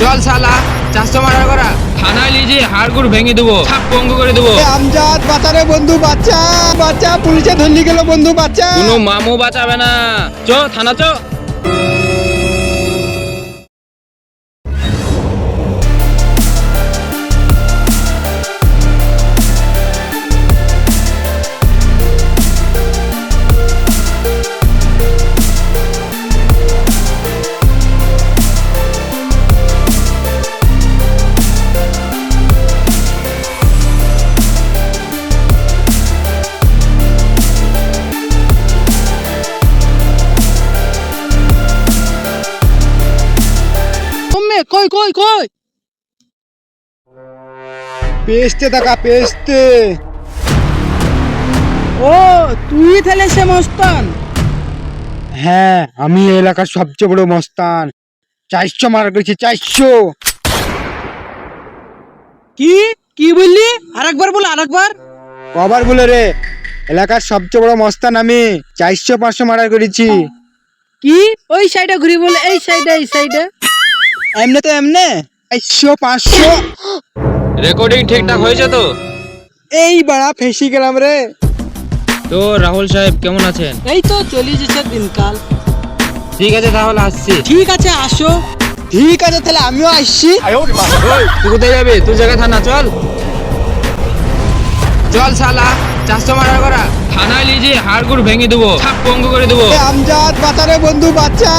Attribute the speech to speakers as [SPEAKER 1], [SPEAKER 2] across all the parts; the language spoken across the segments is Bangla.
[SPEAKER 1] চল শালা, 400 মার্ডার করা থানায় লিজি হাড়গুড় ভেঙে দেবো, সব পঙ্গ করে দেবো।
[SPEAKER 2] আমজাদ বাঁচারে বন্ধু, বাচ্চা বাচ্চা, পুলিশে ধরলি গেল বন্ধু, বাচ্চা।
[SPEAKER 1] কোনো মামু বাঁচাবে না, চো থানা চো।
[SPEAKER 2] কই কই কই পেস্টে টাকা পেস্টে। ও তুই তাহলে সে মস্তান? হ্যাঁ, আমি এই এলাকার সবচেয়ে বড় মস্তান। 400 মারা করেছি, 400। কি কি বললি? আরেকবার বল, আরেকবার। কবার বলে রে, এলাকার সবচেয়ে বড় মস্তান আমি। 400-500 মারা করেছি। কি ওই সাইডে ঘুরি বলে, এই সাইডে এই সাইডে? এমনে তো এমনে 400-500।
[SPEAKER 1] রেকর্ডিং ঠিকঠাক হয়েছে তো?
[SPEAKER 2] এই বাড়া ফেসি গেলাম রে।
[SPEAKER 1] তো রাহুল সাহেব কেমন আছেন?
[SPEAKER 2] এই তো চলি যাচ্ছে দিনকাল।
[SPEAKER 1] ঠিক আছে তাহলে আসছি।
[SPEAKER 2] ঠিক আছে আসো। ঠিক আছে তাহলে আমিও আসছি।
[SPEAKER 1] ওই তুই কোথায় যাবি? তুই জায়গা থানা চল। চল শালা, 400 মার্ডার করা থানায় লিজি হাড়গুড় ভেঙে দেবো, সব পঙ্গ করে দেবো।
[SPEAKER 2] আমজাদ বাঁচারে বন্ধু, বাচ্চা।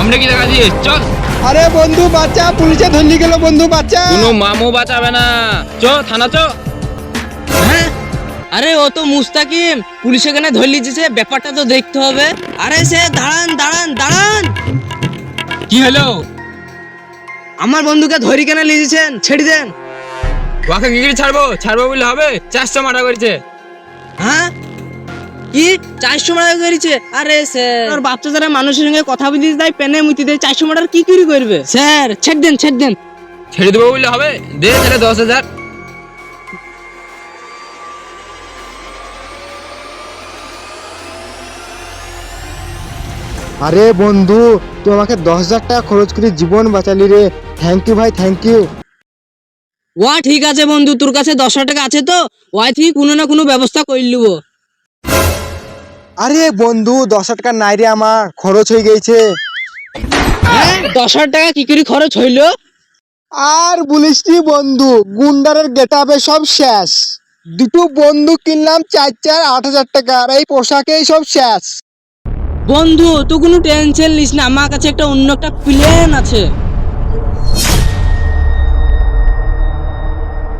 [SPEAKER 1] আমরা কি দেখা দিস, চল।
[SPEAKER 2] আরে বন্ধু বাচ্চা, পুলিশে ধরলি গেল বন্ধু, বাচ্চা।
[SPEAKER 1] কোনো মামু বাঁচাবে না, চো থানা চো।
[SPEAKER 3] হ্যাঁ, আরে ও তো মুস্তাকিম, পুলিশ এখানে ধরে লিখেছে, ব্যাপারটা তো দেখতে হবে। আরে সে দাঁড়ান দাঁড়ান দাঁড়ান,
[SPEAKER 1] কি হলো?
[SPEAKER 3] আমার বন্ধুকে ধরি কেন লিখেছেন? ছেড়ে দেন।
[SPEAKER 1] ওকে কি করে ছাড়বো? ছাড়বো বললে হবে? 400 মার্ডার করেছে।
[SPEAKER 3] হ্যাঁ কি 400 মার্ডার করেছে? আরে স্যার, তোর বাচ্চা যারা মানুষের সঙ্গে কথা বলতে দেয়, পেনে মুতি দেয়, 400 মার্ডার কি করে করবে? স্যার ছেড়ে দেন, ছেড়ে দেন।
[SPEAKER 1] ছেড়ে দেবো বললে হবে? দে তাহলে 10,000।
[SPEAKER 2] আরে বন্ধু, তুই আমাকে 10,000 টাকা খরচ করে জীবন বাঁচালি রে। থ্যাংক ইউ ভাই, থ্যাংক ইউ।
[SPEAKER 3] ওয়া ঠিক আছে বন্ধু, তোর কাছে 10,000 টাকা আছে তো? ওয়াই থেকে কোনো না কোনো ব্যবস্থা করে লিবো।
[SPEAKER 2] আরে বন্ধু, 10,000 টাকা নাই রে, আমার খরচ হয়ে গেছে।
[SPEAKER 3] হ্যাঁ 10,000 টাকা কি করে খরচ হইলো?
[SPEAKER 2] আর বলিস নি বন্ধু, গুন্ডারের গেটাবে সব শেষ। দুটো বন্ধু কিনলাম 8,000 টাকা, আর এই পোশাকেই সব শেষ।
[SPEAKER 3] বন্ধু তুই কোনো টেনশন নিস না, আমার কাছে একটা অন্য একটা প্ল্যান আছে।